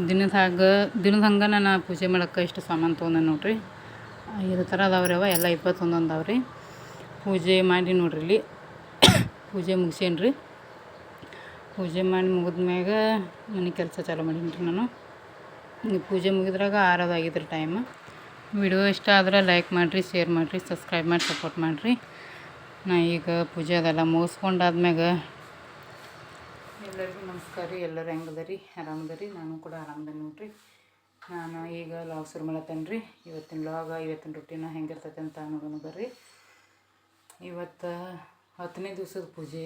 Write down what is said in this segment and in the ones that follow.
ದಿನದ ಹಂಗೆ ನಾನು ಪೂಜೆ ಮಾಡೋಕೆ ಇಷ್ಟು ಸಾಮಾನು ತೊಗೊಂಡೆ ನೋಡ್ರಿ. ಇದೇ ಥರ ಅದಾವ್ರಿ ಅವ ಎಲ್ಲ 21 ಅದಾವ್ರಿ. ಪೂಜೆ ಮಾಡಿ ನೋಡ್ರಿ ಇಲ್ಲಿ ಪೂಜೆ ಮುಗಿಸೇನಿ ರೀ. ಪೂಜೆ ಮಾಡಿ ಮುಗಿದ್ಮ್ಯಾಗ ಮನೆ ಕೆಲಸ ಚಾಲೂ ಮಾಡೀನಿ ರೀ ನಾನು. ಈ ಪೂಜೆ ಮುಗಿದ್ರಾಗ 6 ಆಗಿದ್ರಿ ಟೈಮ್. ವಿಡಿಯೋ ಇಷ್ಟ ಆದ್ರೆ ಲೈಕ್ ಮಾಡಿರಿ, ಶೇರ್ ಮಾಡಿರಿ, ಸಬ್ಸ್ಕ್ರೈಬ್ ಮಾಡಿ ಸಪೋರ್ಟ್ ಮಾಡಿರಿ. ನಾ ಈಗ ಪೂಜೆ ಅದೆಲ್ಲ ಮುಗಿಸ್ಕೊಂಡಾದ್ಮ್ಯಾಗ ಎಲ್ಲರಿಗೂ ನಮಸ್ಕಾರ ರೀ. ಎಲ್ಲರೂ ಹೆಂಗದರಿ? ಆರಾಮದರಿ? ನಾನು ಕೂಡ ಆರಾಮದನಿ ನೋಡ್ರಿ. ನಾನು ಈಗ ಲಾಗ್ ಶುರು ಮಾಡತ್ತೇನೆ ರೀ. ಇವತ್ತಿನ ಲಾಗ, ಇವತ್ತಿನ ರೂಟೀನ ಹೆಂಗಿರ್ತೈತೆ ಅಂತ ನೋಡೋಣ ಬರ್ರಿ. ಇವತ್ತು 10ನೇ ದಿವಸದ ಪೂಜೆ.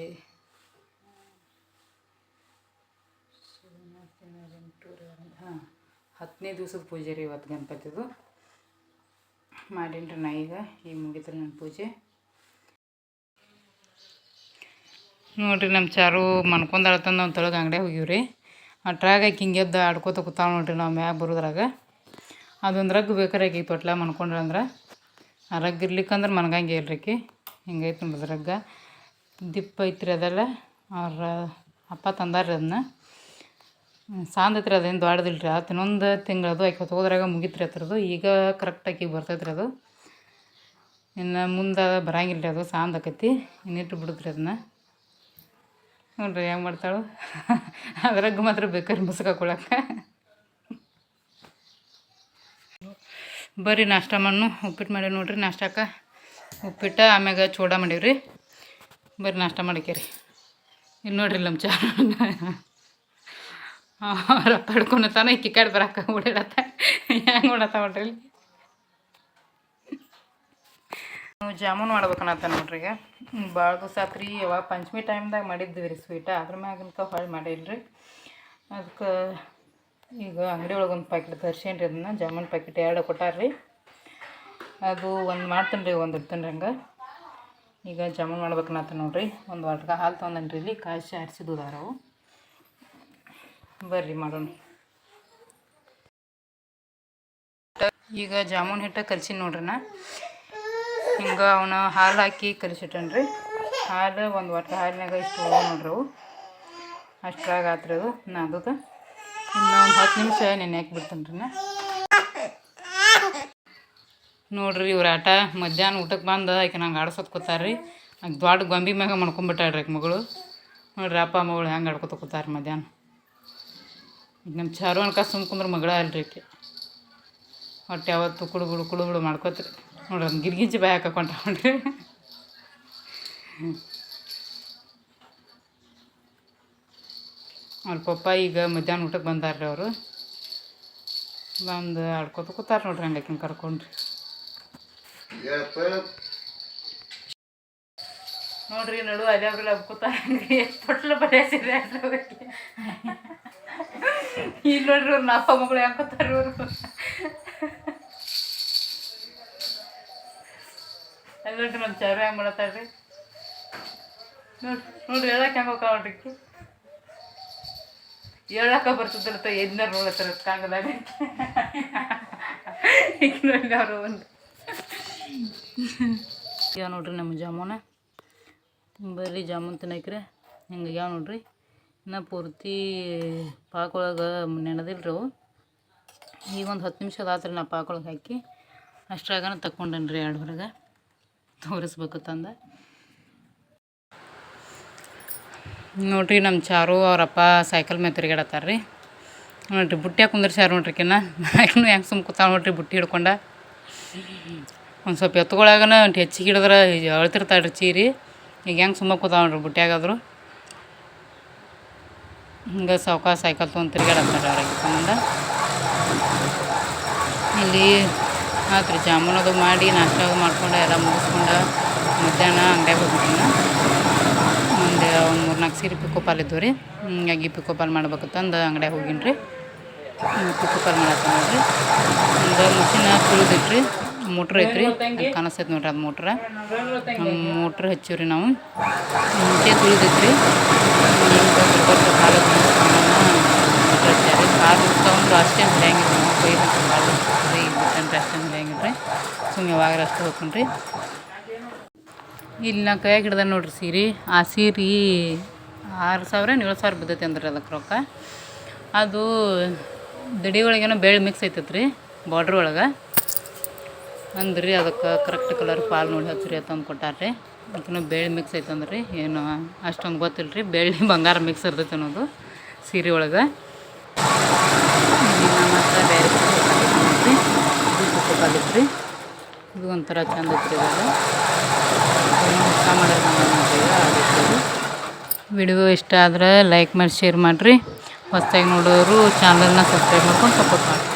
10ನೇ ದಿವಸದ ಪೂಜೆ ರೀ ಇವತ್ತು ಗಣಪತಿದು ಮಾಡೀನಿ ರೀ. ನಾ ಈಗ ಮುಗಿತ್ರಿ ನನ್ನ ಪೂಜೆ. ನೋಡಿರಿ ನಮ್ಮ ಚಾರು ಮನ್ಕೊಂಡಾಳತ್ತಂದು ನಾವು ತೊಳಗೆ ಅಂಗಡಿಯಾಗ ಹೋಗಿವ್ರಿ. ಅಟ್ರಾಗ ಆಕಿ ಹಿಂಗೆದ್ದು ಆಡ್ಕೋತ ಕೂತಾವ ನೋಡ್ರಿ. ನಾವು ಮ್ಯಾಗ ಬರೋದ್ರಾಗ ಅದೊಂದು ರಗ್ ಬೇಕಾರೆ ಆಕಿ ತೊಟ್ಲ ಮನ್ಕೊಂಡ್ರಂದ್ರೆ. ಆ ರಗ್ ಇರ್ಲಿಕ್ಕಂದ್ರೆ ಮನ್ಗಂಗೆ ಇಲ್ರಿ ಆಕಿ. ಹಿಂಗೈತೆ ನೋಡಿದ್ರೆ ರಗ್ಗ ದಿಪ್ಪ ಐತ್ರಿ. ಅದೆಲ್ಲ ಅವ್ರ ಅಪ್ಪ ತಂದಾರ್ರಿ ಅದನ್ನ. ಸಾಂದೈತ್ರಿ, ಅದೇನು ದೊಡ್ಡದಿಲ್ರಿ. ಇನ್ನೊಂದು ತಿಂಗಳದು ಆಕಿ ಹೋದ್ರಾಗ ಮುಗಿತ್ರಿ ಹತ್ರದ್ದು. ಈಗ ಕರೆಕ್ಟ್ ಆಕಿಗೆ ಬರ್ತೈತ್ರಿ ಅದು. ಇನ್ನು ಮುಂದೆ ಬರಂಗಿಲ್ಲ ರೀ, ಅದು ಸಾಂದ್ ಆಕೈತಿ. ಇನ್ನಿಟ್ಟು ಬಿಡುತ್ರಿ ಅದನ್ನ. ನೋಡ್ರಿ ಹೆಂಗೆ ಮಾಡ್ತಾಳು. ಅದ್ರಾಗ ಮಾತ್ರ ಬೇಕಾದ್ರೆ ಮುಸ್ಕಾಕೊಳಕ್ಕೆ. ಬರ್ರಿ ನಾಷ್ಟ ಮಣ್ಣು ಉಪ್ಪಿಟ್ಟು ಮಾಡೀವಿ ನೋಡ್ರಿ. ನಾಷ್ಟಕ್ಕೆ ಉಪ್ಪಿಟ್ಟು, ಆಮ್ಯಾಗ ಚೂಡ ಮಾಡೀವ್ರಿ. ಬರ್ರಿ ನಾಷ್ಟ ಮಾಡಿಕೇರಿ. ಇಲ್ಲಿ ನೋಡ್ರಿ ನಮ್ಮ ಚಾರು ರಪ್ಪ ಹಿಡ್ಕೊಂಡತಾನ ಈ ಕಡೆ ಬರಕ್ಕೆ ಓಡಾಡತ್ತ. ಹೆಂಗೆ ಓಡತ್ತ ನೋಡ್ರಿ. ಇಲ್ಲಿ ಜಾಮೂನು ಮಾಡ್ಬೇಕನ್ನತ್ತ ನೋಡ್ರಿ. ಈಗ ಭಾಳ ದಿವಸ ಆತ್ರಿ. ಯಾವಾಗ ಪಂಚಮಿ ಟೈಮ್ದಾಗ ಮಾಡಿದ್ವಿ ರೀ ಸ್ವೀಟ. ಅದ್ರ ಮ್ಯಾಗಂತ ಹೊಳ್ಳಿ ಮಾಡಿಲ್ರಿ. ಅದಕ್ಕೆ ಈಗ ಅಂಗಡಿ ಒಳಗೆ ಒಂದು ಪ್ಯಾಕೆಟ್ ತರ್ಸೇನಿ ರೀ. ಅದನ್ನು ಜಾಮೂನು ಪ್ಯಾಕೆಟ್ 2 ಕೊಟ್ಟಾರ್ರಿ. ಅದು ಒಂದು ಮಾಡ್ತೀನಿ ರೀ, ಒಂದು ಇಡ್ತೀನಿ ರೀ ಹಂಗೆ. ಈಗ ಜಾಮೂನು ಮಾಡ್ಬೇಕನ್ನತ್ತ ನೋಡ್ರಿ. ಒಂದು ವಾಟ್ಗೆ ಹಾಲು ತೊಗೊಂಡೇನಿ ರೀ. ಇಲ್ಲಿ ಕಾಯಿಸಿ ಆರಿಸಿದುದಾರವು. ಬರ್ರಿ ಮಾಡೋಣ. ಈಗ ಜಾಮೂನು ಹಿಟ್ಟು ಕಲ್ಸಿನಿ ನೋಡ್ರಿ. ನಾ ಹಿಂಗೆ ಅವನ ಹಾಲು ಹಾಕಿ ಕಲಿಸಿಟ್ಟೇನಿ ರೀ. ಹಾಲು ಒಂದು ವಾಟ್ಗೆ ಹಾಲಿನಾಗ ಇಷ್ಟು ನೋಡ್ರಿ ಅವು. ಅಷ್ಟ್ರಾಗ ಆತ್ರಿ ಅದು ನಾದದು. ಇನ್ನು ಒಂದು 10 ನಿಮಿಷ ನೆನೆ ಹಾಕಿಬಿಡ್ತೀನಿ ರೀ. ನೋಡ್ರಿ ಇವ್ರ ಆಟ. ಮಧ್ಯಾಹ್ನ ಊಟಕ್ಕೆ ಬಂದು ಆಕೆ ನಂಗೆ ಆಡ್ಸೋದು ಕೂತಾರ್ರಿ. ಆಕೆ ದೊಡ್ಡ ಗೊಂಬಿ ಮ್ಯಾಗ ಮಾಡ್ಕೊಂಬಿಟ್ಟಾಳ್ರಿ ಆಕೆ ಮಗಳು. ನೋಡ್ರಿ ಅಪ್ಪ ಮಗಳು ಹೆಂಗೆ ಆಡ್ಕೊತ ಕೂತಾರ ಮಧ್ಯಾಹ್ನ. ಈಗ ನಮ್ಮ ಚಾರು ಅನ್ಕ ಸುಮ್ಕಂದ್ರೆ ಮಗಳ ಅಲ್ರಿ ಆಕೆ. ಒಟ್ಟು ಯಾವತ್ತು ಕುಡುಗುಡು ಮಾಡ್ಕೋತ್ರಿ. ನೋಡ್ರಿ ಅದನ್ನ ಗಿರ್ಗಿಂಚಿ ಬಾಯಿ ಹಾಕೊಂಡ ನೋಡ್ರಿ. ಅವ್ರ ಪಪ್ಪ ಈಗ ಮಧ್ಯಾಹ್ನ ಊಟಕ್ಕೆ ಬಂದಾರ್ರಿ. ಅವರು ಬಂದು ಆಡ್ಕೊತ ಕೂತಾರ ನೋಡ್ರಿ. ಹಂಗೆ ಆಕಿನ ಕರ್ಕೊಂಡ್ರಿ. ನೋಡ್ರಿ ನಡು ಅದೇ ಅವ್ರೆಲ್ಲ ಕೂತಾರ. ತೊಟ್ಲು ಬಡಿಸಿದ್ರೆ ಇಲ್ಲಿ ನೋಡ್ರಿ ಅವ್ರ ಅಪ್ಪ ಮಗಳು ಯಾಕೋತಾರ ಇವರು. ಅದು ನೋಡ್ರಿ ನಮ್ಮ ಚಾರು ಹೆಂಗೆ ಮಾಡತ್ತಾಳ್ರಿ. ನೋಡ್ರಿ ಹೇಳಕ್ಕೆ ಹೆಂಗೆ ಹೋಗ್ತಾವ ನೋಡ್ರಿ. ಹೇಳಕ್ಕ ಬರ್ತದಿರ್ತ ಎದ್ನಾರ ನೋಡತ್ತಾರ ಕಾಂಗದಾಗ. ಈಗ ನೋಡ್ರಿ ಅವರು ಒಂದು ಯಾವ ನೋಡ್ರಿ ನಮ್ಮ ಜಾಮೂನ. ಬರ್ರಿ ಜಾಮೂನ್ ತಿನ್ನಕ್ರೆ ಹಿಂಗೆ ಯಾವ ನೋಡ್ರಿ. ಇನ್ನು ಪೂರ್ತಿ ಪಾಕೊಳಗೆ ನೆನೆದಿಲ್ರಿ ಅವು. ಈಗ ಒಂದು 10 ನಿಮಿಷ ಆತ್ರಿ ನಾ ಪಾಕೊಳಗೆ ಹಾಕಿ. ಅಷ್ಟ್ರಾಗನ ತಗೊಂಡೇನಿ ರೀ 2 ಹೊರಗೆ ತೋರಿಸ್ಬೇಕು ತಂದ. ನೋಡ್ರಿ ನಮ್ಮ ಚಾರು ಅವರಪ್ಪ ಸೈಕಲ್ ಮೇಲೆ ತಿರುಗಾಡತ್ತಾರ ರೀ. ನೋಡ್ರಿ ಬುಟ್ಟ್ಯಾಗ ಕುಂದ್ರಸ್ಯಾರ ನೋಡ್ರಿ. ಆಕಿನ ಆಕಿನೂ ಹೆಂಗೆ ಸುಮ್ಮ ಕೂತಾಳ ನೋಡ್ರಿ ಬುಟ್ಟಿ ಹಿಡ್ಕೊಂಡ. ಒಂದು ಸ್ವಲ್ಪ ಎತ್ಕೊಳಗನ ಹೆಚ್ಚಿಗೆ ಹಿಡಿದ್ರೆ ಅಳ್ತಿರ್ತಾಳ್ರಿ ಚೀರಿ. ಈಗ ಹೆಂಗೆ ಸುಮ್ಮ ಕೂತಾವ ನೋಡ್ರಿ ಬುಟ್ಟ್ಯಾಗಾದ್ರು. ಹಿಂಗೆ ಸಾವ್ಕಾಶ ಸೈಕಲ್ ತೊಗೊಂಡು ತಿರುಗಾಡತ್ತಾರ ಅವ್ರಿಗೆ ಸಂಬಂಧ. ಇಲ್ಲಿ ಆತ್ರಿ ಜಾಮೂನು ಅದು ಮಾಡಿ ನಾಷ್ಟ ಅದು ಮಾಡ್ಕೊಂಡು ಎಲ್ಲ ಮುಗಿಸ್ಕೊಂಡು ಮಧ್ಯಾಹ್ನ ಅಂಗಡಿಯಾಗ ಹೋಗ್ಬಿಟ್ಟಿನ. ಒಂದು 3-4 ಸೀರೆ ಪಿಕೋಪಾಲ್ ಇದ್ದವು ರೀ. ಹಿಂಗಾಗಿ ಪಿಕೋಪಾಲ್ ಮಾಡ್ಬೇಕಂತಂದು ಅಂಗಡಿಯಾಗ ಹೋಗಿನಿ ರೀ. ಪಿಕೋಪಾಲ್ ಮಾಡತ್ತ ನೋಡ್ರಿ. ಒಂದು ಮಿಷಿನ ತುಳಿದಿಟ್ರಿ. ಮೋಟ್ರ್ ಐತ್ರಿ, ಕಾಣಿಸ್ತೈತೆ ನೋಡ್ರಿ. ಅದು ಮೋಟ್ರ್ ಹಚ್ಚಿವ್ರಿ ನಾವು. ಮುಂಚೆ ತುಳಿದೈತ್ರಿ. ಹಾಲು ಮೋಟ್ರ್ ಹಚ್ಚಾರಿ. ಹಾಲು ತಗೊಂಡ್ರು ಅಷ್ಟೇ ಹೊಡೆಯಂಗಿಲ್ಲ. ನಾವು ಕೊಯ್ದು ಹಾಲು ರೀ ಬಿಟ್ಟನ್ರಿ. ಅಷ್ಟೇ ಹೊಡೆಯಂಗಿಲ್ಲ. ಸುಮ್ಮನೆ ಯಾವಾಗಾರ ಅಷ್ಟು ಹೋಗ್ಕೊಂಡ್ರಿ. ಇಲ್ಲಿ ನಾ ಕೈಯಾಗ ಹಿಡ್ದ ನೋಡ್ರಿ ಸೀರೆ. ಆ ಸೀರೆ 6,000 7,000 ಬಿದ್ದೈತೆ ಅಂದ್ರೆ ಅದಕ್ಕೆ ರೊಕ್ಕ. ಅದು ದಡಿ ಒಳಗೇನೋ ಬೇಳೆ ಮಿಕ್ಸ್ ಐತೈತೆ ರೀ ಬಾರ್ಡ್ರ್ ಒಳಗೆ ಅಂದ್ರಿ ಅದಕ್ಕೆ ಕರೆಕ್ಟ್ ಕಲರ್ ಪಾಲ್ ನೋಡಿ ಹಚ್ಚಿರಿ ಅಂತಂದು ಕೊಟ್ಟಾರ್ರಿ ಅದಕ್ಕೂ ಬೇಳೆ ಮಿಕ್ಸ್ ಐತಂದ್ರೆ ರೀ ಏನು ಅಷ್ಟೊಂದು ಗೊತ್ತಿಲ್ಲ ರೀ ಬೆಳ್ಳಿ ಬಂಗಾರ ಮಿಕ್ಸ್ ಇರ್ತೈತೆ ಅನ್ನೋದು ಸೀರೆ ಒಳಗೆ ಮತ್ತು ಬೇರೆ ನೋಡಿರಿ ಇದು ಕಾಲಿತ್ರಿ ಇದು ಒಂಥರ ಚಂದ ಐತ್ರಿ ಇವಾಗ ಇಷ್ಟ ಮಾಡಿದ್ರೆ ವಿಡಿಯೋ ಇಷ್ಟ ಆದರೆ ಲೈಕ್ ಮಾಡಿ ಶೇರ್ ಮಾಡಿರಿ ಹೊಸದಾಗಿ ನೋಡೋರು ಚಾನಲ್ನ ಸಬ್ಸ್ಕ್ರೈಬ್ ಮಾಡ್ಕೊಂಡು ಸಪೋರ್ಟ್ ಮಾಡಿ